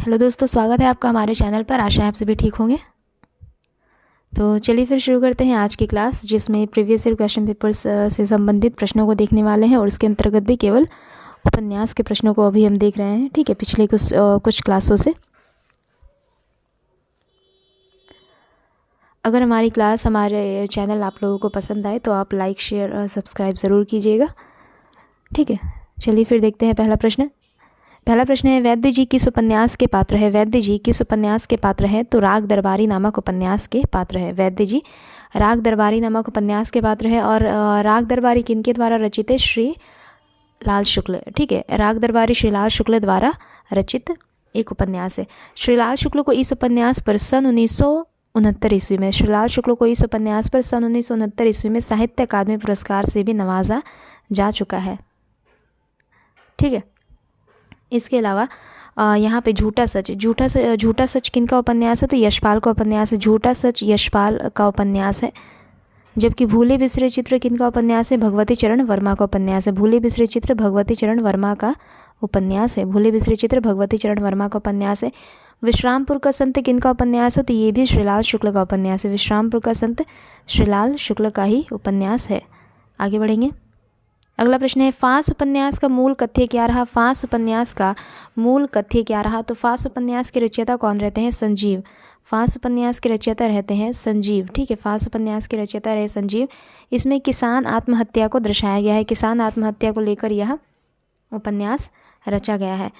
Hello दोस्तों, स्वागत है आपका हमारे चैनल पर। आशा है आप सभी ठीक होंगे। तो चलिए फिर शुरू करते हैं आज की क्लास, जिसमें प्रीवियस ईयर क्वेश्चन पेपर्स से संबंधित प्रश्नों को देखने वाले हैं और उसके अंतर्गत भी केवल उपन्यास के प्रश्नों को अभी हम देख रहे हैं। ठीक है, पिछले कुछ क्लासों से। अगर हमारी क्लास, हमारे चैनल आप लोगों को पसंद आए तो आप लाइक, शेयर, सब्सक्राइब ज़रूर कीजिएगा। ठीक है, चलिए फिर देखते हैं पहला प्रश्न। पहला प्रश्न है, वैद्य जी किस उपन्यास के पात्र है? वैद्य जी किस उपन्यास के पात्र है? तो राग दरबारी नामक उपन्यास के पात्र है। वैद्य जी राग दरबारी नामक उपन्यास के पात्र है। और राग दरबारी किनके द्वारा रचित है? श्री लाल शुक्ल। ठीक है, राग दरबारी श्री लाल शुक्ल द्वारा रचित एक उपन्यास है। श्री लाल शुक्ल को इस उपन्यास पर सन 1969 ईस्वी में श्रीलाल शुक्ल को इस उपन्यास पर सन 1969 ईस्वी में साहित्य अकादमी पुरस्कार से भी नवाजा जा चुका है। ठीक है, इसके अलावा यहाँ पे झूठा सच किनका उपन्यास है? तो यशपाल का उपन्यास है। झूठा सच यशपाल का उपन्यास है। जबकि भूले बिसरे चित्र किनका उपन्यास है? भगवती चरण वर्मा का उपन्यास है। भूले बिसरे चित्र भगवती चरण वर्मा का उपन्यास है। भूले बिसरे चित्र भगवती चरण वर्मा का उपन्यास है। विश्रामपुर का संत किनका उपन्यास है? तो ये भी श्रीलाल शुक्ल का उपन्यास है। विश्रामपुर का संत श्रीलाल शुक्ल का ही उपन्यास है। आगे बढ़ेंगे। अगला प्रश्न है, फांस उपन्यास का मूल कथ्य क्या रहा? फांस उपन्यास का मूल कथ्य क्या रहा? तो फांस उपन्यास के रचयिता कौन रहते हैं? संजीव। फांस उपन्यास के रचयिता रहते हैं संजीव। ठीक है, फांस उपन्यास के रचयिता रहे संजीव। इसमें किसान आत्महत्या को दर्शाया गया है। किसान आत्महत्या को लेकर यह उपन्यास रचा गया है।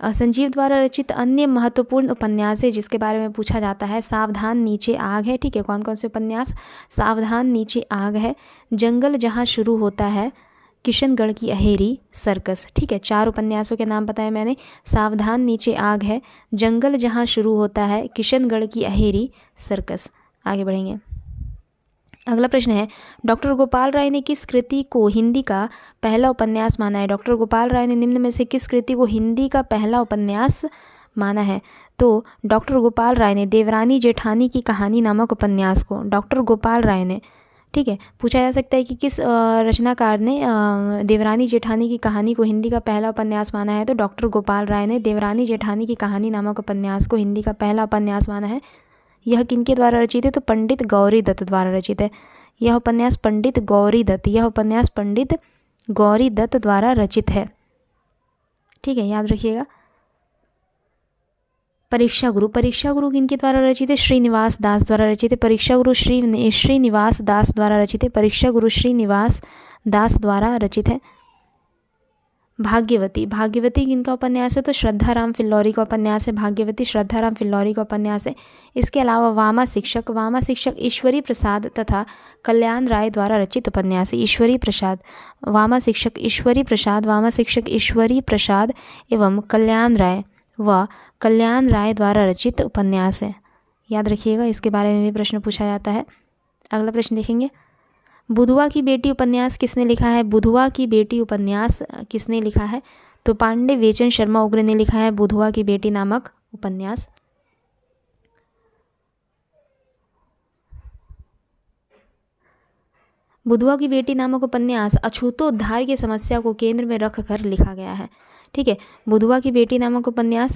संजीव द्वारा रचित अन्य महत्वपूर्ण उपन्यास है जिसके बारे में पूछा जाता है, सावधान नीचे आग है। ठीक है, कौन कौन से उपन्यास? सावधान नीचे आग है, जंगल जहाँ शुरू होता है, किशनगढ़ की अहेरी, सर्कस। ठीक है, 4 उपन्यासों के नाम बताए मैंने। सावधान नीचे आग है, जंगल जहाँ शुरू होता है, किशनगढ़ की अहेरी, सर्कस। आगे बढ़ेंगे। अगला प्रश्न है, डॉक्टर गोपाल राय ने किस कृति को हिंदी का पहला उपन्यास माना है? डॉक्टर गोपाल राय ने निम्न में से किस कृति को हिंदी का पहला उपन्यास माना है? तो डॉक्टर गोपाल राय ने देवरानी जेठानी की कहानी नामक उपन्यास को, डॉक्टर गोपाल राय ने, ठीक है, पूछा जा सकता है कि किस रचनाकार ने देवरानी जेठानी की कहानी को हिंदी का पहला उपन्यास माना है? तो डॉक्टर गोपाल राय ने देवरानी जेठानी की कहानी नामक उपन्यास को हिंदी का पहला उपन्यास माना है। यह किनके द्वारा रचित है? तो पंडित गौरी दत्त द्वारा रचित है। यह उपन्यास पंडित गौरी दत्त द्वारा रचित है। ठीक है, याद रखिएगा। परीक्षा गुरु किनके द्वारा रचित है? श्रीनिवास दास द्वारा रचित है। परीक्षा गुरु श्रीनिवास दास द्वारा रचित है। परीक्षा गुरु श्रीनिवास दास द्वारा रचित है। भाग्यवती किनका उपन्यास है? तो श्रद्धाराम फिल्लौरी का उपन्यास है। भाग्यवती श्रद्धाराम फिल्लौरी का उपन्यास है। इसके अलावा वामा शिक्षक ईश्वरी प्रसाद तथा कल्याण राय द्वारा रचित उपन्यास है। वामा शिक्षक ईश्वरी प्रसाद एवं कल्याण राय द्वारा रचित उपन्यास है। याद रखिएगा, इसके बारे में भी प्रश्न पूछा जाता है। अगला प्रश्न देखेंगे। बुधवा की बेटी उपन्यास किसने लिखा है? बुधवा की बेटी उपन्यास किसने लिखा है? तो पांडे वेचन शर्मा उग्र ने लिखा है बुधवा की बेटी नामक उपन्यास। बुधवा की बेटी नामक उपन्यास अछूतोद्धार की समस्या को केंद्र में रखकर लिखा गया है। ठीक है, बुधवा की बेटी नामक उपन्यास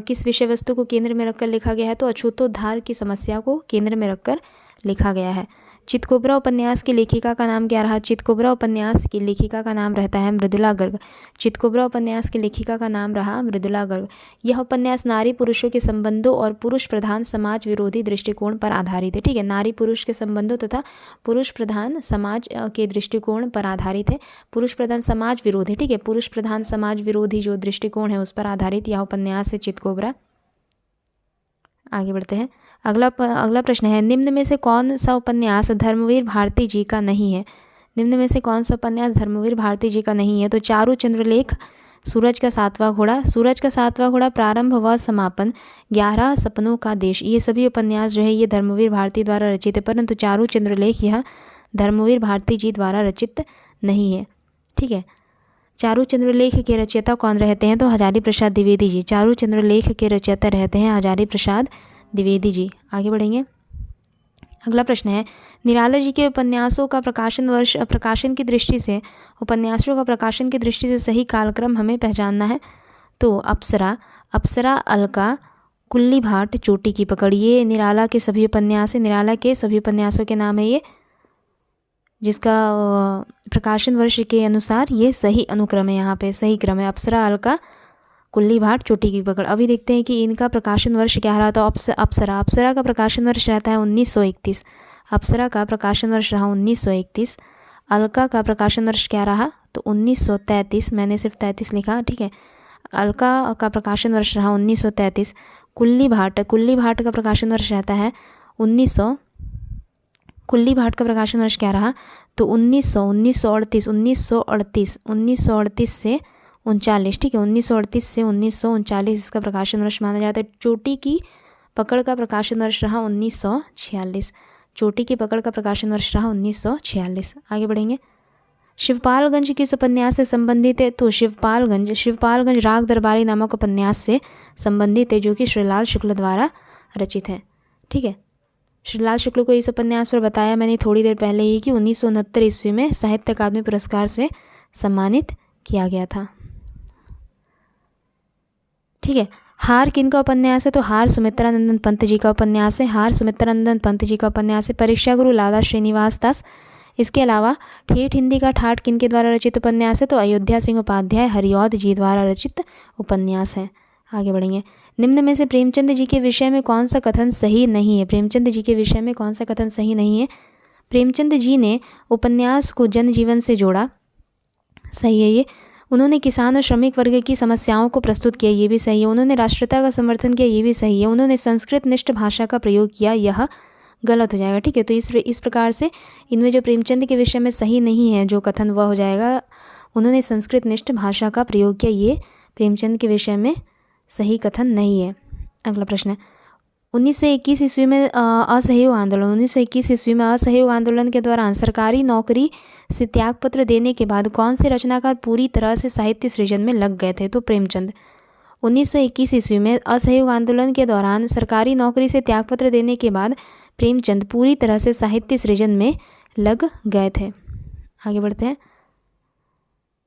किस विषय वस्तु को केंद्र में रखकर लिखा गया है? तो अछूतोद्धार की समस्या को केंद्र में रखकर लिखा गया है। चितकोबरा उपन्यास की लेखिका का नाम क्या रहा? चितकोबरा उपन्यास की लेखिका का नाम रहता है मृदुला गर्ग। चितकोबरा उपन्यास की लेखिका का नाम रहा मृदुला गर्ग। यह उपन्यास नारी पुरुषों के संबंधों और पुरुष प्रधान समाज विरोधी दृष्टिकोण पर आधारित है। ठीक है, नारी पुरुष के संबंधों तथा पुरुष प्रधान समाज के दृष्टिकोण पर आधारित है। पुरुष प्रधान समाज विरोधी, ठीक है, पुरुष प्रधान समाज विरोधी जो दृष्टिकोण है उस पर आधारित यह उपन्यास है चितकोबरा। आगे बढ़ते हैं। अगला प्रश्न है, निम्न में से कौन सा उपन्यास धर्मवीर भारती जी का नहीं है? निम्न में से कौन सा उपन्यास धर्मवीर भारती जी का नहीं है? तो चारु चंद्रलेख, सूरज का सातवां घोड़ा, प्रारंभ व समापन, 11 सपनों का देश, ये सभी उपन्यास जो है ये धर्मवीर भारती द्वारा रचित है, परंतु चारु चंद्रलेख यह धर्मवीर भारती जी द्वारा रचित नहीं है। ठीक है, चारु चंद्रलेख के रचयिता कौन रहते हैं? तो हजारी प्रसाद द्विवेदी जी। चारु चंद्रलेख के रचयिता रहते हैं हजारी प्रसाद द्विवेदी जी। आगे बढ़ेंगे। अगला प्रश्न है, निराला जी के उपन्यासों का प्रकाशन की दृष्टि से सही कालक्रम हमें पहचानना है। तो अप्सरा, अलका, कुल्ली भाट चोटी की पकड़, ये निराला के सभी उपन्यास है, निराला के सभी उपन्यासों के नाम है ये, जिसका प्रकाशन वर्ष के अनुसार ये सही अनुक्रम है, यहाँ पे सही क्रम है। अप्सरा, अलका, कुल्ली भाट, चोटी की पकड़। अभी देखते हैं कि इनका प्रकाशन वर्ष क्या रहा। तो अप्सरा का प्रकाशन वर्ष रहता है 1931, अप्सरा का प्रकाशन वर्ष रहा 1931। अलका का प्रकाशन वर्ष क्या रहा, तो 1933, मैंने सिर्फ 33 लिखा, ठीक है। अलका का प्रकाशन वर्ष रहा 1933। कुल्ली भाट का प्रकाशन वर्ष रहता है 1900, कुल्ली भाट का प्रकाशन वर्ष क्या रहा, तो 1938 से 39, ठीक है, 1938 से 1939 इसका प्रकाशन वर्ष माना जाता है। चोटी की पकड़ का प्रकाशन वर्ष रहा 1946, चोटी की पकड़ का प्रकाशन वर्ष रहा 1946। आगे बढ़ेंगे। शिवपालगंज किस उपन्यास से संबंधित है, तो शिवपालगंज राग दरबारी नामक उपन्यास से संबंधित है, जो कि श्रीलाल शुक्ल द्वारा रचित है, ठीक है। श्रीलाल शुक्ल को इस उपन्यास पर बताया मैंने थोड़ी देर पहले ही कि 1969 ईस्वी में साहित्य अकादमी पुरस्कार से सम्मानित किया गया था, ठीक है। हार किन का उपन्यास है, तो हार सुमित्रानंदन पंत जी का उपन्यास है, हार सुमित्रानंदन पंत जी का उपन्यास है। परीक्षा गुरु लाला श्रीनिवास दास। इसके अलावा ठेठ हिंदी का ठाठ किन के द्वारा रचित उपन्यास है, तो अयोध्या सिंह उपाध्याय हरिऔध जी द्वारा रचित उपन्यास है। आगे बढ़ेंगे। निम्न में से प्रेमचंद जी के विषय में कौन सा कथन सही नहीं है, प्रेमचंद जी के विषय में कौन सा कथन सही नहीं है। प्रेमचंद जी ने उपन्यास को जनजीवन से जोड़ा, सही है ये। उन्होंने किसान और श्रमिक वर्ग की समस्याओं को प्रस्तुत किया, ये भी सही है। उन्होंने राष्ट्रीयता का समर्थन किया, ये भी सही है। उन्होंने संस्कृत निष्ठ भाषा का प्रयोग किया, यह गलत हो जाएगा, ठीक है। तो इस प्रकार से इनमें जो प्रेमचंद के विषय में सही नहीं है जो कथन, वह हो जाएगा उन्होंने संस्कृत निष्ठ भाषा का प्रयोग किया, ये प्रेमचंद के विषय में सही कथन नहीं है। अगला प्रश्न है 1921 ईस्वी में असहयोग आंदोलन। 1921 ईस्वी में असहयोग आंदोलन के दौरान सरकारी नौकरी से त्यागपत्र देने के बाद कौन से रचनाकार पूरी तरह से साहित्य सृजन में लग गए थे, तो प्रेमचंद। 1921 ईस्वी में असहयोग आंदोलन के दौरान सरकारी नौकरी से त्यागपत्र देने के बाद प्रेमचंद पूरी तरह से साहित्य सृजन में लग गए थे। आगे बढ़ते हैं।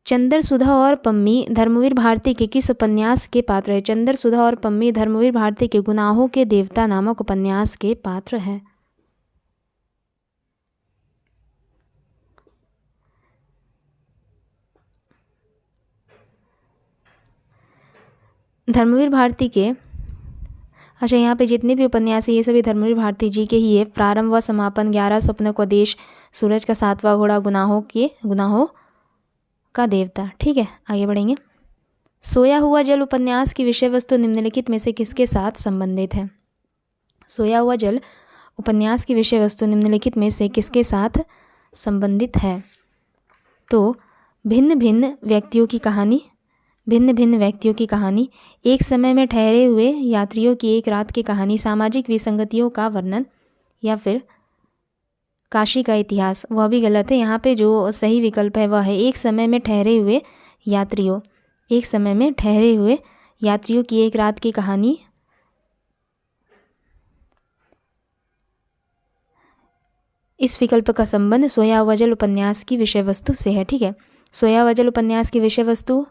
चंद्र सुधा और पम्मी धर्मवीर भारती के किस उपन्यास के पात्र है। चंद्र सुधा और पम्मी धर्मवीर भारती के गुनाहों के देवता नामक उपन्यास के पात्र है। धर्मवीर भारती के, अच्छा यहाँ पे जितने भी उपन्यास है ये सभी धर्मवीर भारती जी के ही है। प्रारंभ व समापन, 11 स्वप्नों का देश, सूरज का 7वां घोड़ा, गुनाहों का देवता, ठीक है। आगे बढ़ेंगे। सोया हुआ जल उपन्यास की विषय वस्तु निम्नलिखित में से किसके साथ संबंधित है। सोया हुआ जल उपन्यास की विषय वस्तु निम्नलिखित में से किसके साथ संबंधित है, तो भिन्न भिन्न व्यक्तियों की कहानी, एक समय में ठहरे हुए यात्रियों की एक रात की कहानी, सामाजिक विसंगतियों का वर्णन, या फिर काशी का इतिहास। वह भी गलत है, यहाँ पे जो सही विकल्प है वह है एक समय में ठहरे हुए यात्रियों की एक रात की कहानी। इस विकल्प का संबंध सोया हुआ जल उपन्यास की विषय वस्तु से है, ठीक है। सोया हुआ जल उपन्यास की विषय वस्तु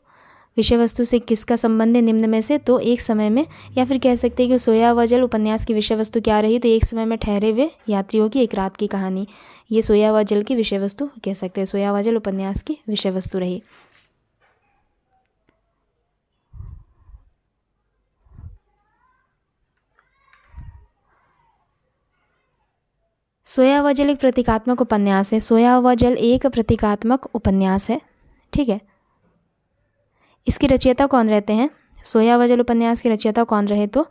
से किसका संबंध है निम्न में से, तो एक समय में, या फिर कह सकते हैं कि सोया हुआ जल उपन्यास की विषय वस्तु क्या रही, तो एक समय में ठहरे हुए यात्रियों की एक रात की कहानी, ये सोया हुआ जल की विषय वस्तु कह सकते हैं, सोया हुआ जल उपन्यास की विषय वस्तु रही। सोया हुआ जल एक प्रतीकात्मक उपन्यास है। सोया हुआ जल एक प्रतीकात्मक उपन्यास है, ठीक है। इसकी रचयिता कौन रहते हैं, सोया हुआ जल उपन्यास के रचयिता कौन रहे, तो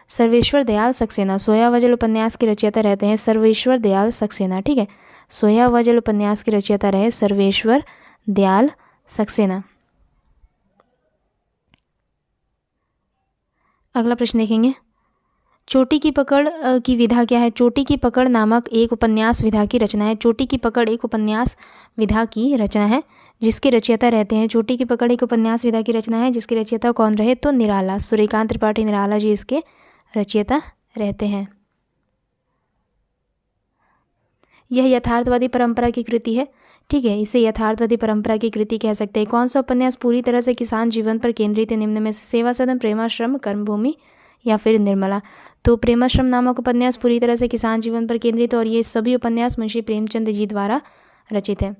सर्वेश्वर दयाल सक्सेना। सोया हुआ जल उपन्यास के रचयिता रहते हैं सर्वेश्वर दयाल सक्सेना, ठीक है। सोया हुआ जल उपन्यास के रचयिता रहे सर्वेश्वर दयाल सक्सेना। अगला प्रश्न देखेंगे। चोटी की पकड़ की विधा क्या है। चोटी की पकड़ नामक एक उपन्यास विधा की रचना है। चोटी की पकड़ एक उपन्यास विधा की रचना है जिसके रचयिता रहते हैं, चोटी की पकड़ एक उपन्यास विधा की रचना है जिसके रचयिता कौन रहे, तो निराला, सूर्यकांत त्रिपाठी निराला जी इसके रचयिता रहते हैं। यह यथार्थवादी परंपरा की कृति है, ठीक है। इसे यथार्थवादी परंपरा की कृति कह सकते हैं। कौन सा उपन्यास पूरी तरह से किसान जीवन पर केंद्रित है निम्न में से, सेवा सदन, प्रेमाश्रम, कर्मभूमि, या फिर निर्मला। तो प्रेमाश्रम नामक उपन्यास पूरी तरह से किसान जीवन पर केंद्रित है और ये सभी उपन्यास मुंशी प्रेमचंद जी द्वारा रचित है।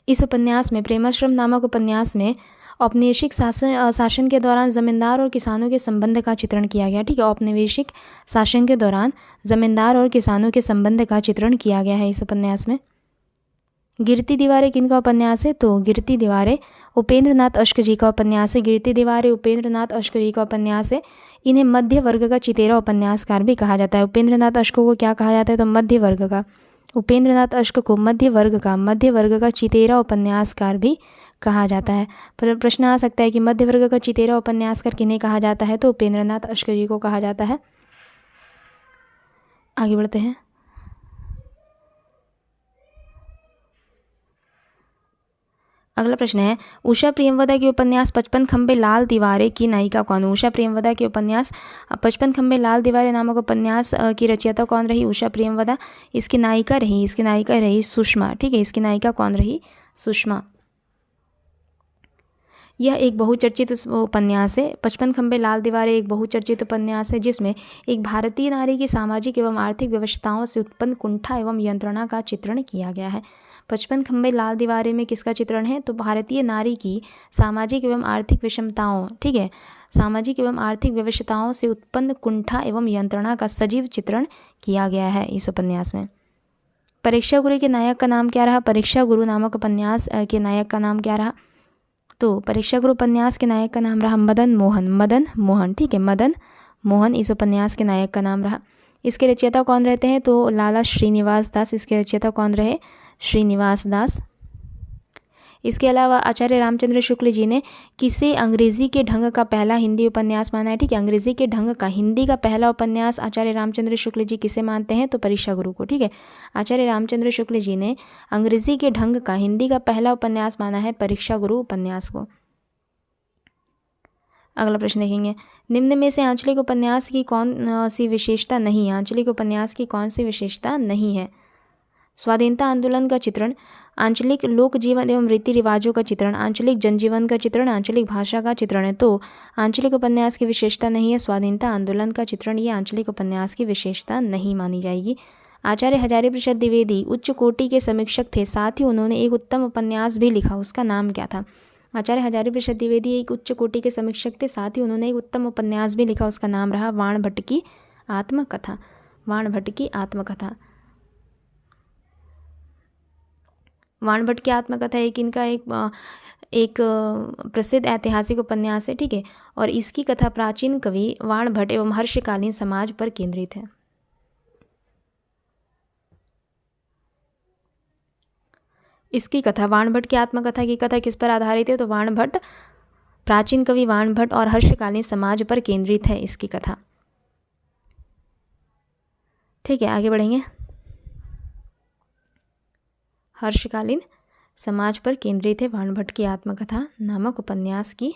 इस उपन्यास में, प्रेमाश्रम नामक उपन्यास में, औपनिवेशिक शासन के दौरान जमींदार और किसानों के संबंध का चित्रण किया गया। ठीक है, औपनिवेशिक शासन के दौरान जमींदार और किसानों के संबंध का चित्रण किया गया है इस उपन्यास में। गिरती दीवारें किनका उपन्यास है? तो गिरती दीवारें उपेंद्र नाथ अश्क जी का उपन्यास है। गिरती दीवारें उपेंद्र नाथ अश्क जी का उपन्यास है। इन्हें मध्य वर्ग का चितेरा उपन्यासकार भी कहा जाता है। उपेंद्र नाथ अश्क को क्या कहा जाता है? तो मध्य वर्ग का। उपेंद्र नाथ अश्क को मध्य वर्ग का चितेरा उपन्यासकार भी कहा जाता है। पर प्रश्न आ सकता है कि मध्य वर्ग का चितेरा उपन्यासकार किन्हें कहा जाता है? तो उपेंद्र नाथ अश्क जी को कहा जाता है। आगे बढ़ते हैं। अगला प्रश्न है, उषा प्रेमवदा के उपन्यास 55 खंबे लाल दीवारें की नायिका कौन? उषा प्रेमवदा के उपन्यास 55 खंबे लाल दीवारें नामक उपन्यास की रचयिता कौन रही? उषा प्रेमवदा। इसकी नायिका रही सुषमा। ठीक है, इसकी नायिका कौन रही? सुषमा। यह एक बहुचर्चित उपन्यास है। 55 खंबे लाल दीवारें एक बहुचर्चित उपन्यास है जिसमें एक भारतीय नारी की सामाजिक एवं आर्थिक विवशताओं से उत्पन्न कुंठा एवं यंत्रणा का चित्रण किया गया है। 55 खंबे लाल दीवारें में किसका चित्रण है? तो भारतीय नारी की सामाजिक एवं आर्थिक विषमताओं, ठीक है, सामाजिक एवं आर्थिक विवशताओं से उत्पन्न कुंठा एवं यंत्रणा का सजीव चित्रण किया गया है इस उपन्यास में। परीक्षा गुरु के नायक का नाम क्या रहा? परीक्षा गुरु नामक उपन्यास के नायक का नाम क्या रहा? तो परीक्षा गुरु उपन्यास के नायक का नाम रहा मदन मोहन। ठीक है, मदन मोहन इस उपन्यास के नायक का नाम रहा। इसके रचयिता कौन रहते हैं? तो लाला श्रीनिवास दास। इसके रचयिता कौन रहे? श्रीनिवास दास। इसके अलावा आचार्य रामचंद्र शुक्ल जी ने किसे अंग्रेजी के ढंग का पहला हिंदी उपन्यास माना है? ठीक है, अंग्रेजी के ढंग का हिंदी का पहला उपन्यास आचार्य रामचंद्र शुक्ल जी किसे मानते हैं? तो परीक्षा गुरु को। ठीक है, आचार्य रामचंद्र शुक्ल जी ने अंग्रेजी के ढंग का हिंदी का पहला उपन्यास माना है परीक्षा गुरु उपन्यास को। अगला प्रश्न देखेंगे, निम्न में से आंचलिक उपन्यास की कौन सी विशेषता नहीं है? आंचलिक उपन्यास की कौन सी विशेषता नहीं है? स्वाधीनता आंदोलन का चित्रण, आंचलिक लोक जीवन एवं रीति रिवाजों का चित्रण, आंचलिक जनजीवन का चित्रण, आंचलिक भाषा का चित्रण है। तो आंचलिक उपन्यास की विशेषता नहीं है स्वाधीनता आंदोलन का चित्रण, ये आंचलिक उपन्यास की विशेषता नहीं मानी जाएगी। आचार्य हजारी प्रसाद द्विवेदी उच्च कोटि के समीक्षक थे, साथ ही उन्होंने एक उत्तम उपन्यास भी लिखा, उसका नाम क्या था? आचार्य हजारी प्रसाद द्विवेदी एक उच्च कोटि के समीक्षक थे, साथ ही उन्होंने एक उत्तम उपन्यास भी लिखा, उसका नाम रहा वाण भट्ट की आत्मकथा। वाण भट्ट की आत्मकथा। वाण भट्ट की आत्मकथा एक प्रसिद्ध ऐतिहासिक उपन्यास है। ठीक है, और इसकी कथा प्राचीन कवि वाण भट्ट एवं हर्षकालीन समाज पर केंद्रित है। इसकी कथा, वाण भट्ट की आत्मकथा की कथा किस पर आधारित है? तो वाण भट्ट, प्राचीन कवि वाण भट्ट और हर्षकालीन समाज पर केंद्रित है इसकी कथा। ठीक है, आगे बढ़ेंगे। हर्षकालीन समाज पर केंद्रित है वाण भट्ट की आत्मकथा नामक उपन्यास की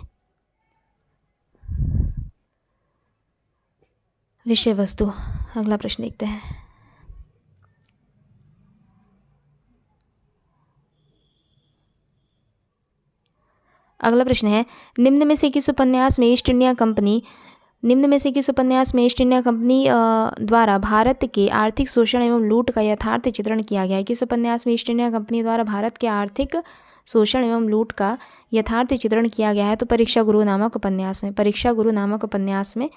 विषय वस्तु। अगला प्रश्न देखते हैं। अगला प्रश्न है, निम्न में से किस उपन्यास में ईस्ट इंडिया कंपनी द्वारा भारत के आर्थिक शोषण एवं लूट का यथार्थ चित्रण किया गया है? किस उपन्यास में ईस्ट इंडिया कंपनी द्वारा भारत के आर्थिक शोषण एवं लूट का यथार्थ चित्रण किया गया है? तो परीक्षा गुरु नामक उपन्यास में। परीक्षा गुरु नामक उपन्यास में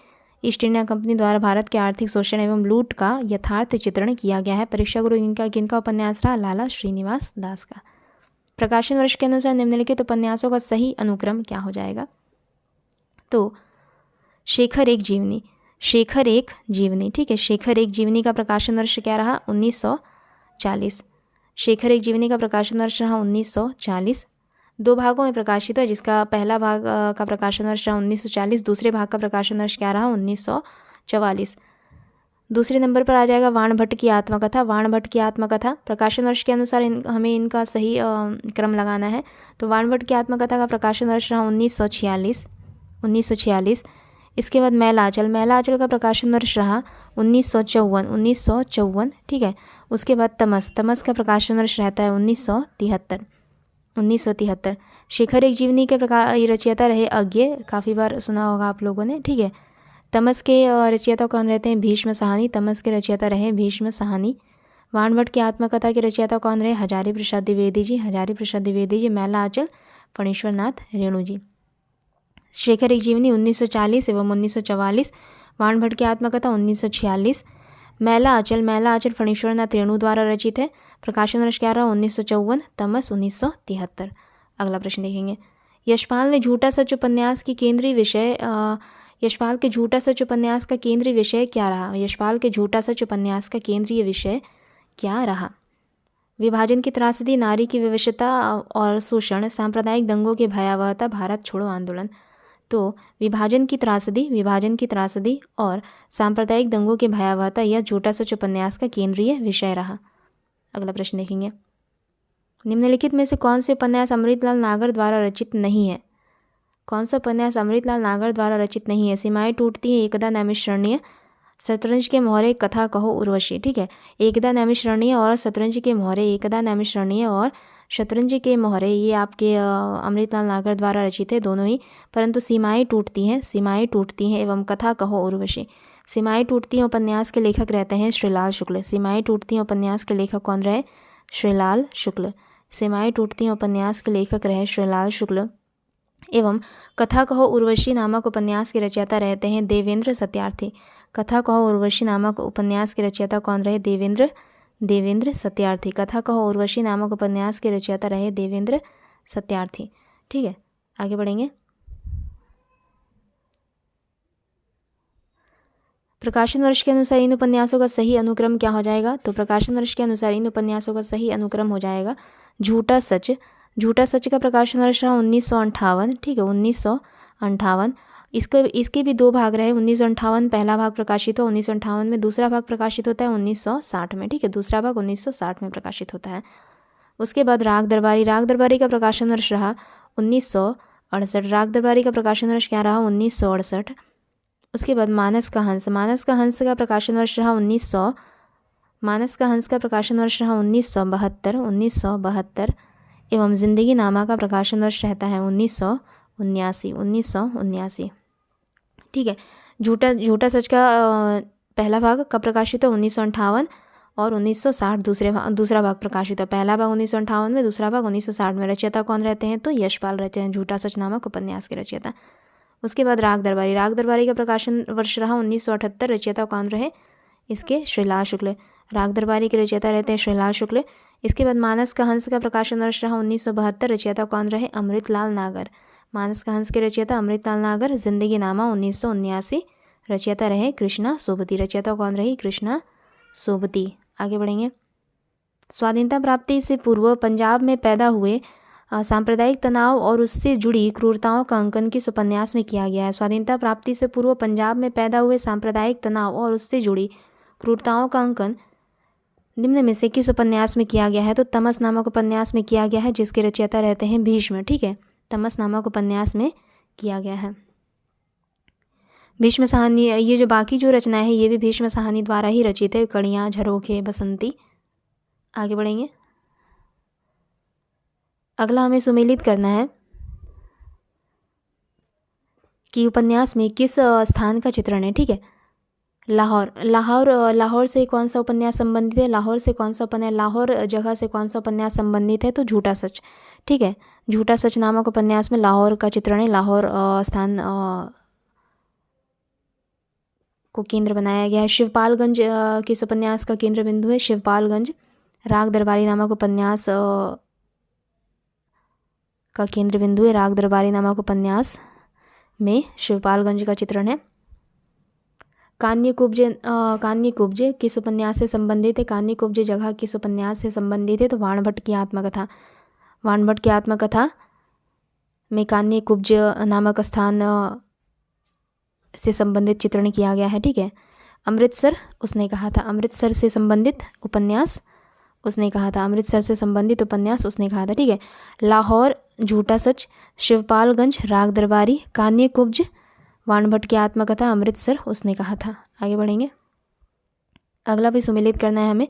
ईस्ट इंडिया कंपनी द्वारा भारत के आर्थिक शोषण एवं लूट का यथार्थ चित्रण किया गया है। परीक्षा गुरु किनका उपन्यास रहा? लाला श्रीनिवास दास का। प्रकाशन वर्ष के अनुसार निम्नलिखित उपन्यासों का सही अनुक्रम क्या हो जाएगा? तो शेखर एक जीवनी। ठीक है, शेखर एक जीवनी का प्रकाशन वर्ष क्या रहा? 1940। शेखर एक जीवनी का प्रकाशन वर्ष रहा 1940। 2 भागों में प्रकाशित है, जिसका पहला भाग का प्रकाशन वर्ष रहा 1940, दूसरे भाग का प्रकाशन वर्ष क्या रहा? 1944। दूसरे नंबर पर आ जाएगा वाण भट्ट की आत्मकथा। वाण भट्ट की आत्मकथा प्रकाशन वर्ष के अनुसार हमें इनका सही क्रम लगाना है। तो वाण भट्ट की आत्मकथा का प्रकाशन वर्ष रहा 1946। इसके बाद मैलाचल का प्रकाशन वर्ष रहा 1954। ठीक है, उसके बाद तमस का प्रकाशन वर्ष रहता है 1973। शेखर एक जीवनी के रचयिता रहे अज्ञे, काफ़ी बार सुना होगा आप लोगों ने। ठीक है, तमस के रचयिता कौन रहते हैं? भीष्म साहनी। तमस के रचयिता रहे भीष्म साहनी। वाणभट्ट की आत्मकथा के रचयिता कौन रहे? हजारी प्रसाद द्विवेदी जी। हजारी प्रसाद द्विवेदी जी। मैला आंचल फणीश्वर नाथ रेणु जी। शेखर एक जीवनी 1940 एवं 1944। वाणभट्ट की आत्मकथा 1946। मैला आंचल फणीश्वर नाथ रेणु द्वारा रचित है। प्रकाशन वर्ष क्या रहा? 1954। तमस 1973। अगला प्रश्न देखेंगे। यशपाल ने झूठा सच उपन्यास की केंद्रीय विषय यशपाल के झूठा सच उपन्यास का केंद्रीय विषय क्या रहा? यशपाल के झूठा सच उपन्यास का केंद्रीय विषय क्या रहा? विभाजन की त्रासदी, नारी की विवशता और शोषण, सांप्रदायिक दंगों की भयावहता, भारत छोड़ो आंदोलन। तो विभाजन की त्रासदी और सांप्रदायिक दंगों की भयावहता यह झूठा सच उपन्यास का केंद्रीय विषय रहा। अगला प्रश्न देखेंगे। निम्नलिखित में से कौन से उपन्यास अमृतलाल नागर द्वारा रचित नहीं है? कौन सा उपन्यास अमृतलाल नागर द्वारा रचित नहीं है? सीमाएं टूटती हैं, एकदा नैमिषारण्य, शतरंज के मोहरे, कथा कहो उर्वशी। ठीक है, एकदा नैमिषारण्य और शतरंज के मोहरे, एकदा नैमिषारण्य और शतरंज के मोहरे ये आपके अमृतलाल नागर द्वारा रचित है दोनों ही। परंतु सीमाएं टूटती हैं एवं कथा कहो उर्वशी, सीमाएं टूटती हैं उपन्यास के लेखक रहते हैं श्रीलाल शुक्ल। सीमाएं टूटती हैं उपन्यास के लेखक कौन रहे? श्रीलाल शुक्ल। सीमाएं टूटती हैं उपन्यास के लेखक रहे श्रीलाल शुक्ल। एवं कथा कहो उर्वशी नामक उपन्यास के रचयिता रहते हैं देवेंद्र सत्यार्थी। कथा कहो उर्वशी नामक उपन्यास के रचयिता कौन रहे? देवेंद्र सत्यार्थी। कथा कहो उर्वशी नामक उपन्यास के रचयिता रहे देवेंद्र सत्यार्थी। ठीक है, आगे बढ़ेंगे। प्रकाशन वर्ष के अनुसार इन उपन्यासों का सही अनुक्रम क्या हो जाएगा? तो प्रकाशन वर्ष के अनुसार इन उपन्यासों का सही अनुक्रम हो जाएगा झूठा सच। झूठा सच का प्रकाशन वर्ष रहा 1958। ठीक है, 1958। इसके भी दो भाग रहे। 1958 पहला भाग प्रकाशित हो 1958 में, दूसरा भाग प्रकाशित होता है 1960 में। ठीक है, दूसरा भाग 1960 में प्रकाशित होता है। उसके बाद राग दरबारी का प्रकाशन वर्ष रहा 1968। राग दरबारी का प्रकाशन वर्ष क्या रहा? 1968। उसके बाद मानस का हंस का प्रकाशन वर्ष रहा 1972 एवं जिंदगी नामा का प्रकाशन वर्ष रहता है 1979। ठीक है, झूठा सच का पहला भाग कब प्रकाशित हो? 1958 और 1960 दूसरा भाग प्रकाशित हो। पहला भाग 1958 में, दूसरा भाग 1960 में। रचयिता कौन रहते हैं? तो यशपाल रहते हैं, झूठा सच नामक उपन्यास के रचयिता। उसके बाद राग दरबारी का प्रकाशन वर्ष रहा 1978। रचयिता कौन रहे इसके? श्रीलाल शुक्ल। राग दरबारी के रचयिता रहते हैं श्रीलाल शुक्ल। इसके बाद मानस का हंस का प्रकाशन वर्ष रहा 1972। रचयिता कौन रहे? अमृतलाल नागर। मानस का हंस के रचयिता अमृतलाल नागर। जिंदगी नामा 1979। रचयिता रहे कृष्णा सोबती। रचयिता कौन रही? कृष्णा सोबती। आगे बढ़ेंगे। स्वाधीनता प्राप्ति से पूर्व पंजाब में पैदा हुए सांप्रदायिक तनाव और उससे जुड़ी क्रूरताओं का अंकन किस उपन्यास में किया गया है? स्वाधीनता प्राप्ति से पूर्व पंजाब में पैदा हुए सांप्रदायिक तनाव और उससे जुड़ी क्रूरताओं का अंकन निम्न में से किस उपन्यास में किया गया है? तो तमस नामक उपन्यास में किया गया है, जिसके रचयिता रहते हैं भीष्म। ठीक है, तमस नामक उपन्यास में किया गया है। भीष्म साहनी, ये जो बाकी जो रचनाएं हैं ये भी भीष्म साहनी द्वारा ही रचित है। कड़ियाँ, झरोखे, बसंती। आगे बढ़ेंगे। अगला हमें सुमेलित करना है कि उपन्यास में किस स्थान का चित्रण है। ठीक है, लाहौर से कौन सा उपन्यास संबंधित है? लाहौर जगह से कौन सा उपन्यास संबंधित है? तो झूठा सच। ठीक है, झूठा सच नामक उपन्यास में लाहौर का चित्रण है। लाहौर स्थान को केंद्र बनाया गया है। शिवपालगंज किस उपन्यास का केंद्र बिंदु है? शिवपालगंज। राग दरबारी नामक उपन्यास का केंद्र बिंदु है। राग दरबारी नामक उपन्यास में शिवपालगंज का चित्रण है। कान्य कुब्जे किस उपन्यास से संबंधित है? कान्य कुब्जे जगह किस उपन्यास से संबंधित है? तो वाणभट्ट की आत्मकथा में कान्य कुब्ज नामक स्थान से संबंधित चित्रण किया गया है। ठीक है, अमृतसर उसने कहा था, अमृतसर से संबंधित उपन्यास उसने कहा था। ठीक है, लाहौर, झूठा सच, शिवपालगंज, राग दरबारी, कान्य कुब्ज, वाणभट्ट की आत्मकथा, अमृतसर उसने कहा था। आगे बढ़ेंगे। अगला भी सुमेलित करना है हमें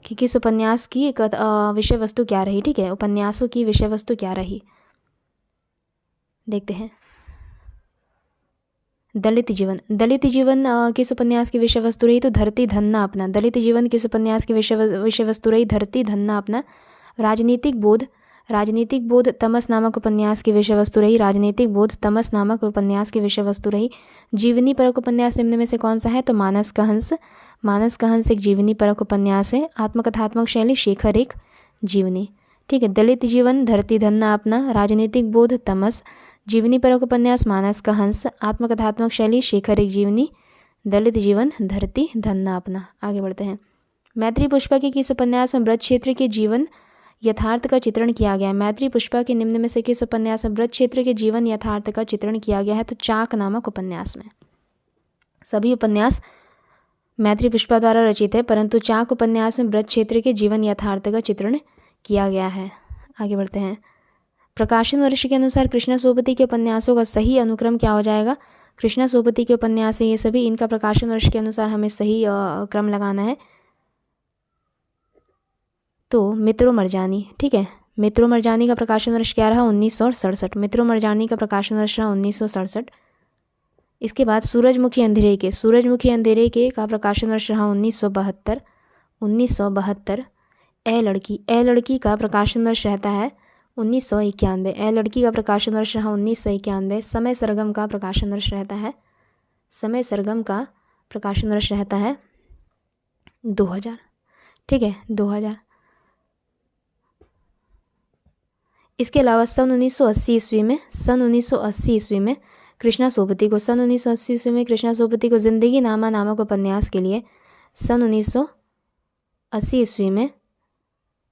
कि किस उपन्यास की विषय वस्तु क्या रही। ठीक है, उपन्यासों की विषय वस्तु क्या रही, देखते हैं। दलित जीवन। दलित जीवन किस उपन्यास की विषय वस्तु रही? तो धरती धन्ना अपना। दलित जीवन किस उपन्यास की विषय वस्तु रही? धरती धन्ना अपना। राजनीतिक बोध। राजनीतिक बोध तमस नामक उपन्यास की विषय वस्तु रही। राजनीतिक बोध तमस नामक उपन्यास की विषय वस्तु रही। जीवनी परक उपन्यास निम्न में से कौन सा है? तो मानस का हंस। मानस का हंस एक जीवनी परक उपन्यास है। आत्मकथात्मक शैली शेखर एक जीवनी। ठीक है, दलित जीवन धरती धन्ना अपना, राजनीतिक बोध तमस, जीवनी परक उपन्यास मानस का हंस, आत्मकथात्मक शैली शेखर एक जीवनी, दलित जीवन धरती धन्ना अपना। आगे बढ़ते हैं। मैत्री पुष्पा के किस उपन्यास में ब्रज क्षेत्र के जीवन यथार्थ का चित्रण किया गया है? मैत्री पुष्पा के निम्न में से किस उपन्यास में ब्रज क्षेत्र के जीवन यथार्थ का चित्रण किया गया है? तो चाक नामक उपन्यास में। सभी उपन्यास मैत्री पुष्पा द्वारा रचित है, परंतु चाक उपन्यास में ब्रज क्षेत्र के जीवन यथार्थ का चित्रण किया गया है। आगे बढ़ते हैं। प्रकाशन वर्ष के अनुसार कृष्णा सोबती के उपन्यासों का सही अनुक्रम क्या हो जाएगा? कृष्णा सोबती के उपन्यास है ये सभी, इनका प्रकाशन वर्ष के अनुसार हमें सही क्रम लगाना है। तो मित्रों मरजानी, ठीक है, मित्रों मरजानी का प्रकाशन वर्ष क्या रहा? 1967। मित्रों मरजानी का प्रकाशन वर्ष रहा 1967। इसके बाद सूरजमुखी अंधेरे के, सूरजमुखी अंधेरे के का प्रकाशन वर्ष रहा 1972। 1972। ए लड़की, ए लड़की का प्रकाशन वर्ष रहता है 1991। ए लड़की का प्रकाशन वर्ष रहा 1991। समय सरगम का प्रकाशन वर्ष रहता है, समय सरगम का प्रकाशन वर्ष रहता है 2000। ठीक है, 2000। इसके अलावा सन 1980 ईस्वी में, सन 1980 ईस्वी में कृष्णा सोबती को, सन 1980 ईस्वी में कृष्णा सोबती को जिंदगी नामा नामक उपन्यास के लिए, सन 1980 ईस्वी में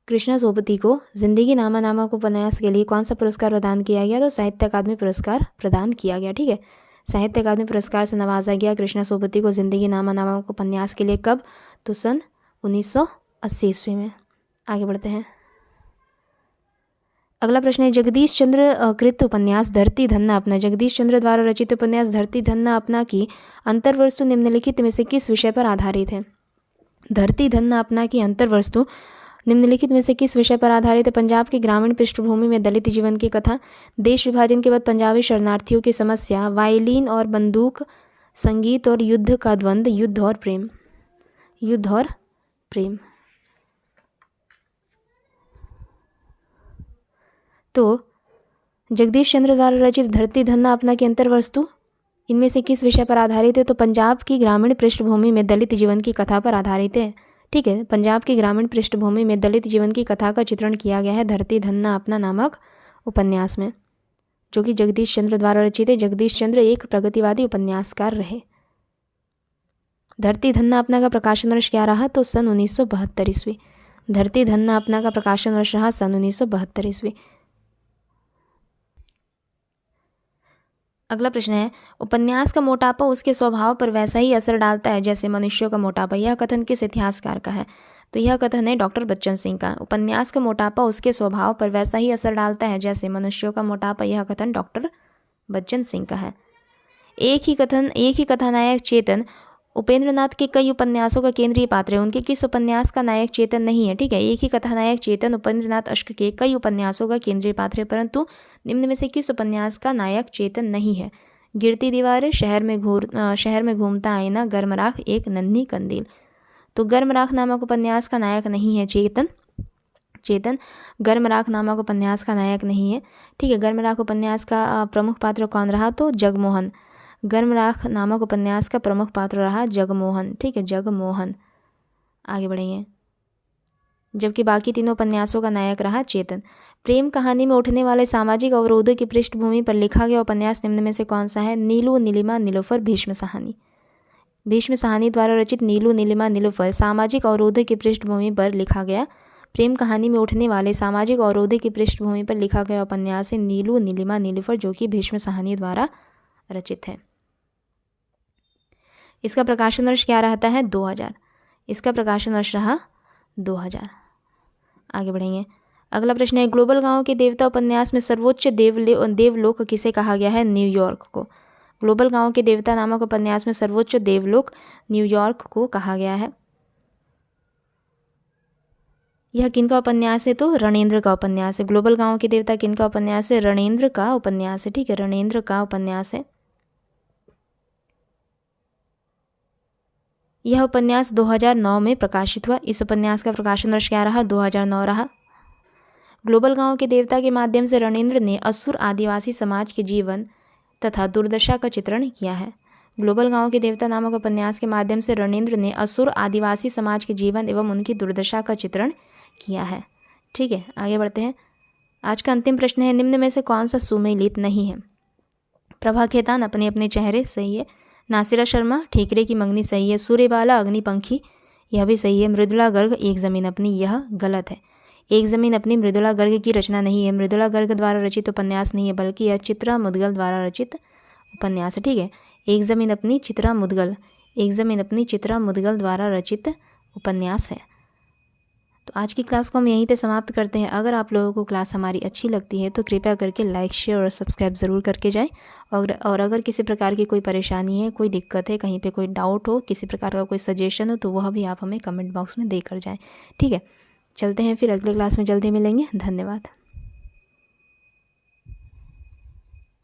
कृष्णा सोबती को जिंदगी नामा नामक उपन्यास के लिए कौन सा पुरस्कार प्रदान किया गया? तो साहित्य अकादमी पुरस्कार प्रदान किया गया। ठीक है, साहित्य अकादमी पुरस्कार से नवाजा गया कृष्णा सोबती को जिंदगी नामा नामक उपन्यास के लिए। कब? तो सन 1980 ईस्वी में। आगे बढ़ते हैं। अगला प्रश्न है, जगदीश चंद्र कृत उपन्यास धरती धन्ना अपना, जगदीश चंद्र द्वारा रचित उपन्यास धरती धन्ना अपना की अंतर्वस्तु निम्नलिखित में से किस विषय पर आधारित है? धरती धन्ना अपना की अंतर्वस्तु निम्नलिखित में से किस विषय पर आधारित है? पंजाब की ग्रामीण पृष्ठभूमि में दलित जीवन की कथा, देश विभाजन के बाद पंजाबी शरणार्थियों की समस्या, वायलिन और बंदूक, संगीत और युद्ध का द्वंद्व, युद्ध और प्रेम, युद्ध और प्रेम। तो जगदीश चंद्र द्वारा रचित धरती धन्ना अपना की अंतर्वस्तु इनमें से किस विषय पर आधारित है? तो पंजाब की ग्रामीण पृष्ठभूमि में दलित जीवन की कथा पर आधारित है। ठीक है, पंजाब की ग्रामीण पृष्ठभूमि में दलित जीवन की कथा का चित्रण किया गया है धरती धन्ना अपना नामक उपन्यास में, जो कि जगदीश चंद्र द्वारा रचित है। जगदीश चंद्र एक प्रगतिवादी उपन्यासकार रहे। धरती धन्ना अपना का प्रकाशन वर्ष क्या रहा? तो सन 1972 ईस्वी। धरती धन्ना अपना का प्रकाशन वर्ष रहा सन 1972 ईस्वी। अगला प्रश्न है, उपन्यास का मोटापा उसके स्वभाव पर वैसा ही असर डालता है जैसे मनुष्यों का मोटापा। यह कथन किस इतिहासकार का है? तो यह कथन है डॉक्टर बच्चन सिंह का। उपन्यास का मोटापा उसके स्वभाव पर वैसा ही असर डालता है जैसे मनुष्यों का मोटापा। यह कथन डॉक्टर बच्चन सिंह का है। एक ही कथानायक चेतन उपेंद्रनाथ के कई उपन्यासों का केंद्रीय पात्र है। उनके किस उपन्यास का नायक चेतन नहीं है? ठीक है, एक ही कथानायक चेतन उपेंद्रनाथ अश्क के कई उपन्यासों का केंद्रीय पात्र है, परंतु निम्न में से किस उपन्यास का नायक चेतन नहीं है? गिरती दीवारें, शहर में घूमता आईना, गर्मराख, एक नन्ही कंदील। तो गर्मराख नामक उपन्यास का नायक नहीं है चेतन गर्मराख नामक उपन्यास का नायक नहीं है। ठीक है, गर्मराख उपन्यास का प्रमुख पात्र कौन रहा? तो जगमोहन। गर्मराख नामक उपन्यास का प्रमुख पात्र रहा जगमोहन। ठीक है, जगमोहन। आगे बढ़ेंगे। जबकि बाकी तीनों उपन्यासों का नायक रहा चेतन। प्रेम कहानी में उठने वाले सामाजिक अवरोधों की पृष्ठभूमि पर लिखा गया उपन्यास निम्न में से कौन सा है? नीलू नीलिमा नीलोफर, भीष्म साहनी। भीष्म साहनी द्वारा रचित नीलू नीलिमा नीलोफर सामाजिक अवरोधों की पृष्ठभूमि पर लिखा गया, प्रेम कहानी में उठने वाले सामाजिक अवरोधों की पृष्ठभूमि पर लिखा गया उपन्यास है नीलू नीलिमा नीलोफर, जो कि भीष्म साहनी द्वारा रचित है। इसका प्रकाशन वर्ष क्या रहता है? 2000। इसका प्रकाशन वर्ष रहा 2000। आगे बढ़ेंगे। अगला प्रश्न है, ग्लोबल गांव के देवता उपन्यास में सर्वोच्च देवलोक किसे कहा गया है? न्यूयॉर्क को। ग्लोबल गांव के देवता नामक उपन्यास में सर्वोच्च देवलोक न्यूयॉर्क को कहा गया है। यह किनका उपन्यास है? तो रणेंद्र का उपन्यास है। ग्लोबल गांव के देवता किनका उपन्यास है? रणेंद्र का उपन्यास है। ठीक है, रणेंद्र का उपन्यास है। यह उपन्यास 2009 में प्रकाशित हुआ। इस उपन्यास का प्रकाशन वर्ष क्या रहा? 2009 रहा। ग्लोबल गांव के देवता के माध्यम से रणेंद्र ने असुर आदिवासी समाज के जीवन तथा दुर्दशा का चित्रण किया है। ग्लोबल गांव के देवता नामक उपन्यास के माध्यम से रणेंद्र ने असुर आदिवासी समाज के जीवन एवं उनकी दुर्दशा का चित्रण किया है। ठीक है, आगे बढ़ते हैं। आज का अंतिम प्रश्न है, निम्न में से कौन सा सुमेलित नहीं है? प्रभा खेतान अपने अपने चेहरे सही है। नासिरा शर्मा ठीकरे की मंगनी सही है। सूर्यबाला अग्निपंखी यह भी सही है। मृदुला गर्ग एक ज़मीन अपनी यह गलत है। एक ज़मीन अपनी मृदुला गर्ग की रचना नहीं है। मृदुला गर्ग द्वारा रचित उपन्यास नहीं है, बल्कि यह चित्रा मुदगल द्वारा रचित उपन्यास है। ठीक है, एक ज़मीन अपनी चित्रा मुदगल, एक ज़मीन अपनी चित्रा मुदगल द्वारा रचित उपन्यास है। तो आज की क्लास को हम यहीं पे समाप्त करते हैं। अगर आप लोगों को क्लास हमारी अच्छी लगती है तो कृपया करके लाइक, शेयर और सब्सक्राइब ज़रूर करके जाएं। और अगर किसी प्रकार की कोई परेशानी है, कोई दिक्कत है, कहीं पे कोई डाउट हो, किसी प्रकार का कोई सजेशन हो, तो वह भी आप हमें कमेंट बॉक्स में देकर जाएं। ठीक है, चलते हैं फिर अगले क्लास में जल्दी मिलेंगे। धन्यवाद।